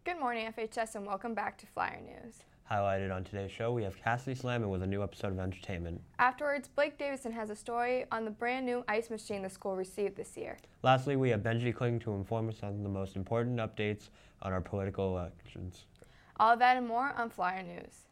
Good morning, FHS, and welcome back to Flyer News. Highlighted on today's show, we have Cassidy Slammin with a new episode of entertainment. Afterwards, Blake Davison has a story on the brand new ice machine the school received this year. Lastly, we have Benji Kling to inform us on the most important updates on our political elections. All of that and more on Flyer News.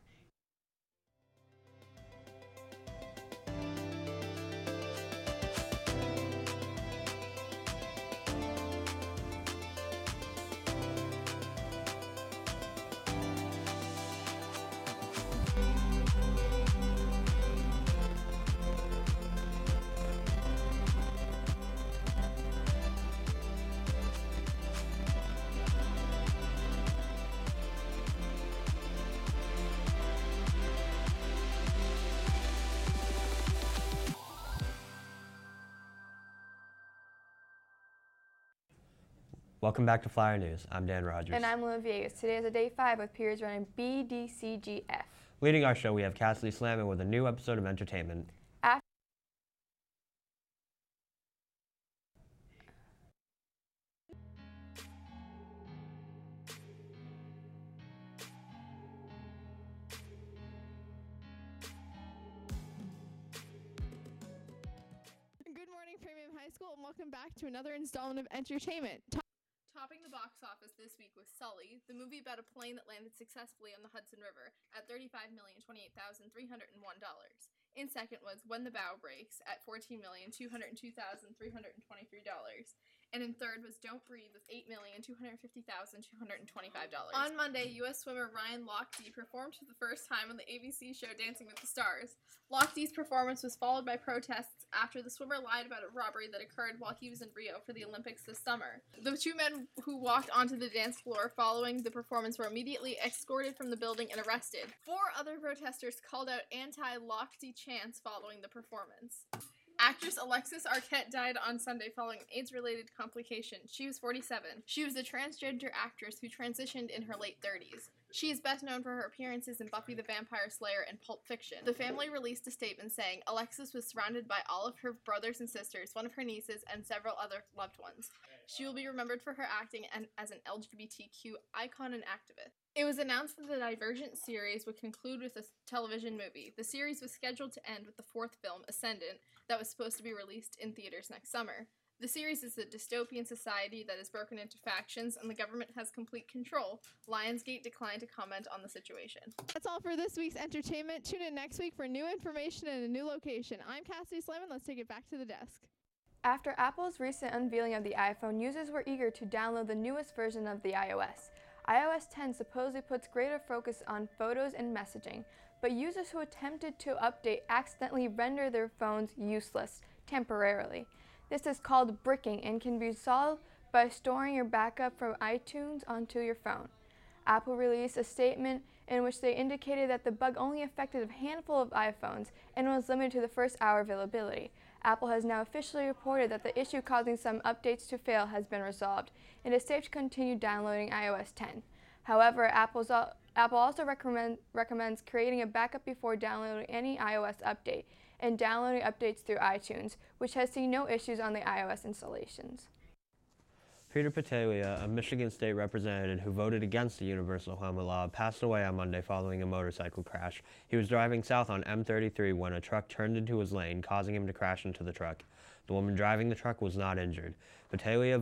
Welcome back to Flyer News. I'm Dan Rogers. And I'm Luna Viegas. Today is a day 5 with periods running BDCGF. Leading our show, we have Cassidy Slammin with a new episode of entertainment. Good morning, Premium High School, and welcome back to another installment of entertainment. Topping the box office this week was Sully, the movie about a plane that landed successfully on the Hudson River at $35,028,301. In second was When the Bow Breaks at $14,202,323. And in third was Don't Breathe with $8,250,225. On Monday, U.S. swimmer Ryan Lochte performed for the first time on the ABC show Dancing with the Stars. Lochte's performance was followed by protests after the swimmer lied about a robbery that occurred while he was in Rio for the Olympics this summer. The two men who walked onto the dance floor following the performance were immediately escorted from the building and arrested. 4 other protesters called out anti-Lochte chants following the performance. Actress Alexis Arquette died on Sunday following an AIDS-related complication. She was 47. She was a transgender actress who transitioned in her late 30s. She is best known for her appearances in Buffy the Vampire Slayer and Pulp Fiction. The family released a statement saying Alexis was surrounded by all of her brothers and sisters, one of her nieces, and several other loved ones. She will be remembered for her acting and as an LGBTQ icon and activist. It was announced that the Divergent series would conclude with a television movie. The series was scheduled to end with the 4th film, Ascendant, that was supposed to be released in theaters next summer. The series is a dystopian society that is broken into factions, and the government has complete control. Lionsgate declined to comment on the situation. That's all for this week's entertainment. Tune in next week for new information and a new location. I'm Cassidy Slammin. Let's take it back to the desk. After Apple's recent unveiling of the iPhone, users were eager to download the newest version of the iOS. iOS 10 supposedly puts greater focus on photos and messaging, but users who attempted to update accidentally render their phones useless temporarily. This is called bricking and can be solved by storing your backup from iTunes onto your phone. Apple released a statement in which they indicated that the bug only affected a handful of iPhones and was limited to the first hour availability. Apple has now officially reported that the issue causing some updates to fail has been resolved, and is safe to continue downloading iOS 10. However, Apple also recommends creating a backup before downloading any iOS update and downloading updates through iTunes, which has seen no issues on the iOS installations. Peter Petelia, a Michigan state representative who voted against the universal helmet law, passed away on Monday following a motorcycle crash. He was driving south on M33 when a truck turned into his lane, causing him to crash into the truck. The woman driving the truck was not injured. Petelia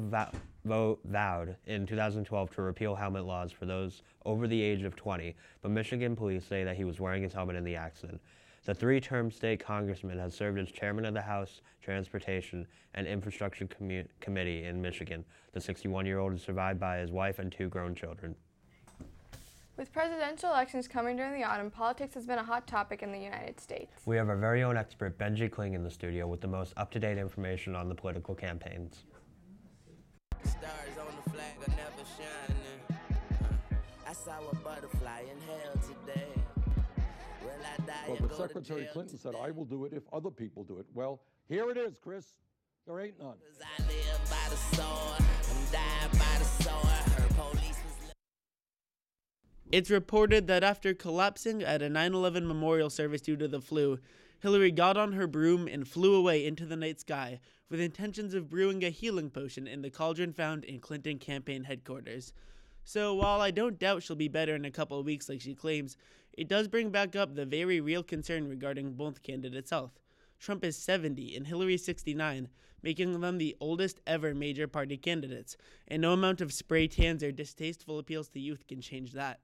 vowed in 2012 to repeal helmet laws for those over the age of 20, but Michigan police say that he was wearing his helmet in the accident. The 3-term state congressman has served as chairman of the House Transportation and Infrastructure Committee in Michigan. The 61-year-old is survived by his wife and 2 grown children. With presidential elections coming during the autumn, politics has been a hot topic in the United States. We have our very own expert, Benji Kling, in the studio with the most up-to-date information on the political campaigns. Stars on the flag are never shining. I saw a butterfly in hell today. But Secretary Clinton said, I will do it if other people do it. Well, here it is, Chris. There ain't none. I live by the sword, I'm dying by the sword. Her police was... It's reported that after collapsing at a 9/11 memorial service due to the flu, Hillary got on her broom and flew away into the night sky with intentions of brewing a healing potion in the cauldron found in Clinton campaign headquarters. So while I don't doubt she'll be better in a couple of weeks like she claims, it does bring back up the very real concern regarding both candidates' health. Trump is 70 and Hillary 69, making them the oldest ever major party candidates, and no amount of spray tans or distasteful appeals to youth can change that.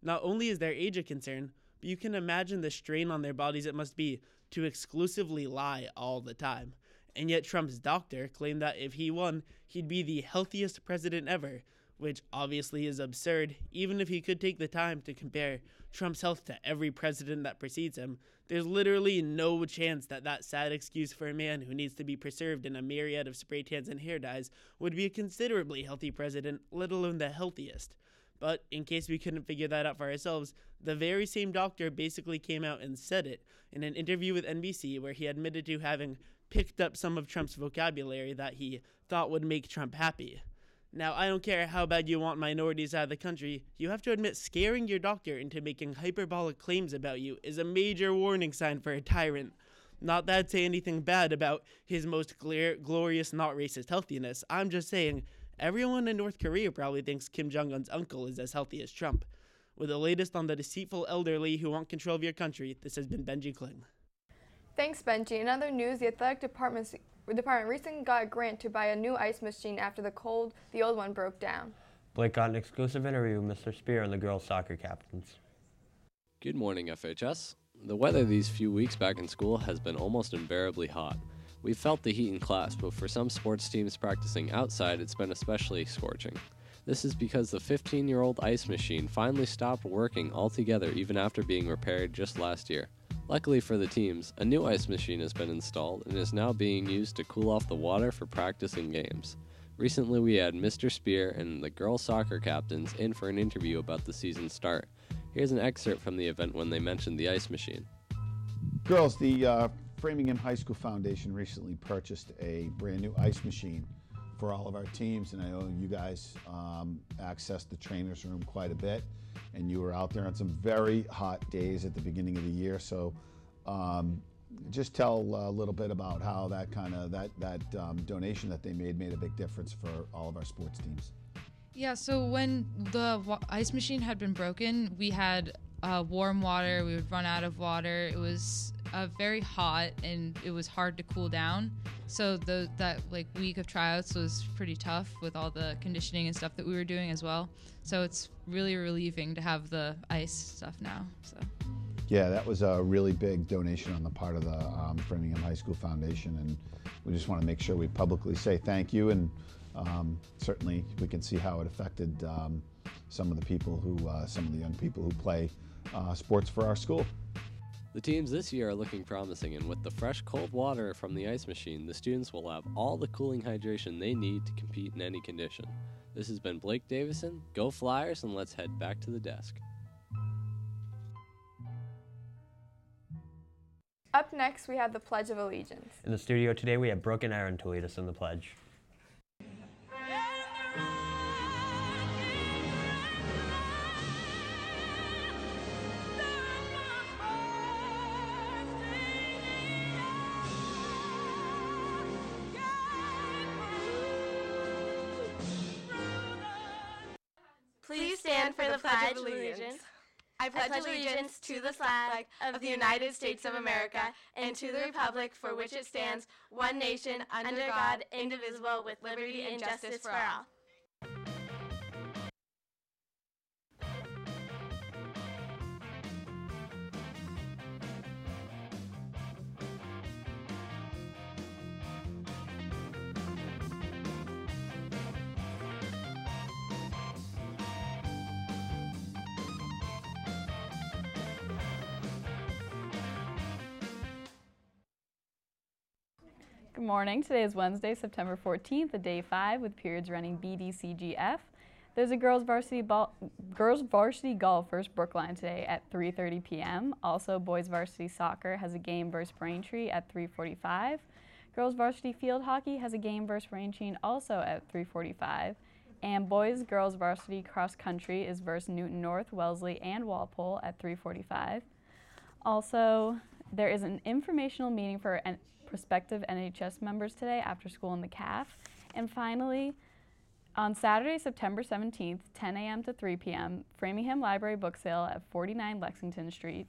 Not only is their age a concern, but you can imagine the strain on their bodies it must be to exclusively lie all the time. And yet Trump's doctor claimed that if he won, he'd be the healthiest president ever, which obviously is absurd. Even if he could take the time to compare Trump's health to every president that precedes him, there's literally no chance that that sad excuse for a man who needs to be preserved in a myriad of spray tans and hair dyes would be a considerably healthy president, let alone the healthiest. But in case we couldn't figure that out for ourselves, the very same doctor basically came out and said it in an interview with NBC where he admitted to having picked up some of Trump's vocabulary that he thought would make Trump happy. Now, I don't care how bad you want minorities out of the country, you have to admit scaring your doctor into making hyperbolic claims about you is a major warning sign for a tyrant. Not that I'd say anything bad about his most glorious, not racist healthiness. I'm just saying, everyone in North Korea probably thinks Kim Jong-un's uncle is as healthy as Trump. With the latest on the deceitful elderly who want control of your country, this has been Benji Kling. Thanks, Benji. In other news, the athletic department recently got a grant to buy a new ice machine after the old one broke down. Blake got an exclusive interview with Mr. Spear and the girls' soccer captains. Good morning, FHS. The weather these few weeks back in school has been almost unbearably hot. We've felt the heat in class, but for some sports teams practicing outside, it's been especially scorching. This is because the 15-year-old ice machine finally stopped working altogether even after being repaired just last year. Luckily for the teams, a new ice machine has been installed and is now being used to cool off the water for practice and games. Recently we had Mr. Spear and the girls soccer captains in for an interview about the season's start. Here's an excerpt from the event when they mentioned the ice machine. Girls, the Framingham High School Foundation recently purchased a brand new ice machine for all of our teams, and I know you guys accessed the trainer's room quite a bit, and you were out there on some very hot days at the beginning of the year. So just tell a little bit about how that donation that they made a big difference for all of our sports teams. Yeah, so when the ice machine had been broken, we had warm water. We would run out of water. It was very hot and it was hard to cool down. So that week of tryouts was pretty tough with all the conditioning and stuff that we were doing as well. So it's really relieving to have the ice stuff now. So. Yeah, that was a really big donation on the part of the Framingham High School Foundation, and we just want to make sure we publicly say thank you, and certainly we can see how it affected some of the young people who play sports for our school. The teams this year are looking promising, and with the fresh cold water from the ice machine, the students will have all the cooling hydration they need to compete in any condition. This has been Blake Davison. Go Flyers, and let's head back to the desk. Up next, we have the Pledge of Allegiance. In the studio today, we have Brooke and Aaron to lead us in the pledge. Please stand for the Pledge of Allegiance. I pledge allegiance to the flag of the United States of America and to the republic for which it stands, one nation, under God, indivisible, with liberty and justice for all. Good morning. Today is Wednesday, September 14th, day 5 with periods running BDCGF. There's a girls varsity golf versus Brookline today at 3:30 p.m. Also, boys varsity soccer has a game versus Braintree at 3:45. Girls varsity field hockey has a game versus Braintree also at 3:45. And girls varsity cross country is versus Newton North, Wellesley, and Walpole at 3:45. Also, there is an informational meeting for prospective NHS members today after school in the CAF. And finally, On Saturday, September 17th, 10 a.m. to 3 p.m., Framingham Library Book Sale at 49 Lexington Street.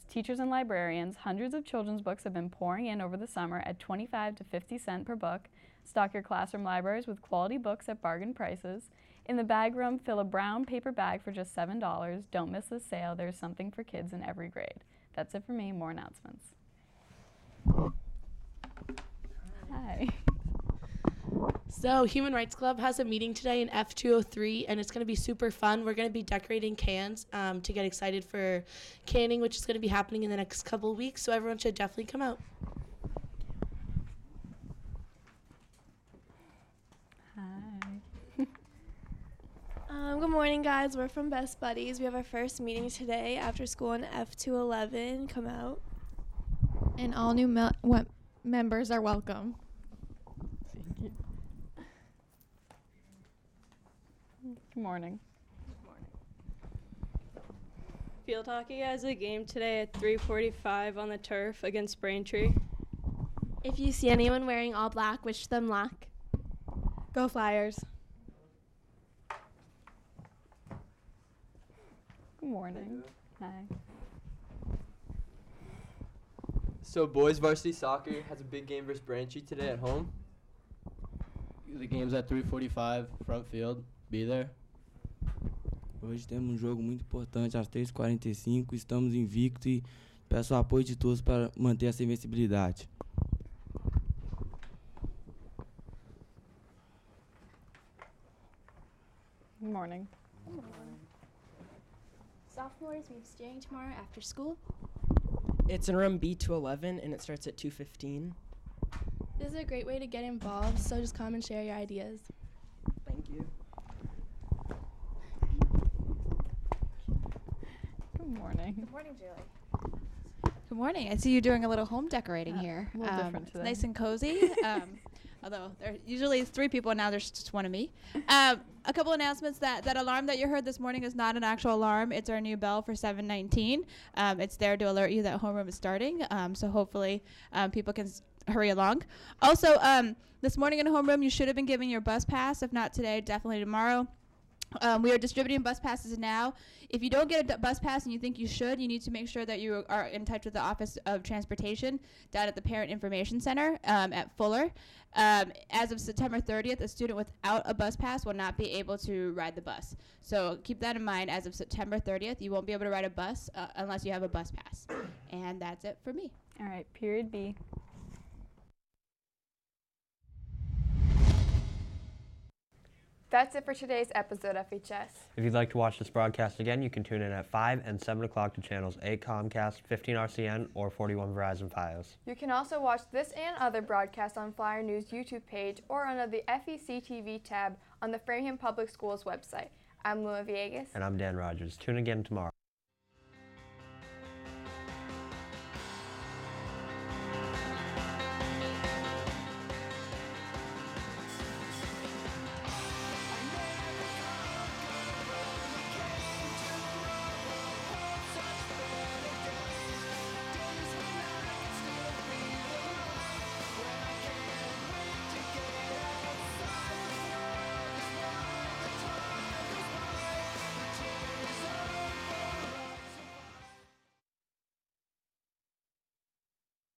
Teachers and librarians, hundreds of children's books have been pouring in over the summer at 25 to 50 cents per book. Stock your classroom libraries with quality books at bargain prices. In the bag room, fill a brown paper bag for just $7. Don't miss this sale. There's something for kids in every grade. That's it for me. More announcements. Hi. So Human Rights Club has a meeting today in F203, and it's going to be super fun. We're going to be decorating cans to get excited for canning, which is going to be happening in the next couple of weeks, so everyone should definitely come out. Hi. Good morning, guys. We're from Best Buddies. We have our first meeting today after school in F211. Come out. And all new members are welcome. Good morning. Field hockey has a game today at 3:45 on the turf against Braintree. If you see anyone wearing all black, wish them luck. Go Flyers. Good morning. Hi. So boys varsity soccer has a big game versus Braintree today at home. The game's at 3:45, front field. Be there. Hoje temos jogo muito importante às 3h45, estamos invictos e peço o apoio de todos para manter essa invencibilidade. Good morning. Sophomores, we have steering tomorrow after school. It's in room B211 and it starts at 2:15. This is a great way to get involved, so just come and share your ideas. Thank you. Good morning. Good morning, Julie. Good morning. I see you doing a little home decorating here. A little different It's today. nice and cozy. Although there are usually 3 people, now there's just one of me. A couple announcements. That alarm that you heard this morning is not an actual alarm. It's our new bell for 7:19. It's there to alert you that homeroom is starting. So hopefully people can hurry along. Also, this morning in homeroom, you should have been given your bus pass. If not today, definitely tomorrow. We are distributing bus passes now. If you don't get a bus pass and you think you should, you need to make sure that you are in touch with the Office of Transportation down at the Parent Information Center at Fuller. As of September 30th, a student without a bus pass will not be able to ride the bus. So keep that in mind. As of September 30th, you won't be able to ride a bus unless you have a bus pass. And that's it for me. All right, period B. That's it for today's episode of FHS. If you'd like to watch this broadcast again, you can tune in at 5 and 7 o'clock to channels 8 Comcast, 15 RCN, or 41 Verizon Fios. You can also watch this and other broadcasts on Flyer News YouTube page or under the FEC TV tab on the Framingham Public Schools website. I'm Lua Villegas. And I'm Dan Rogers. Tune again tomorrow.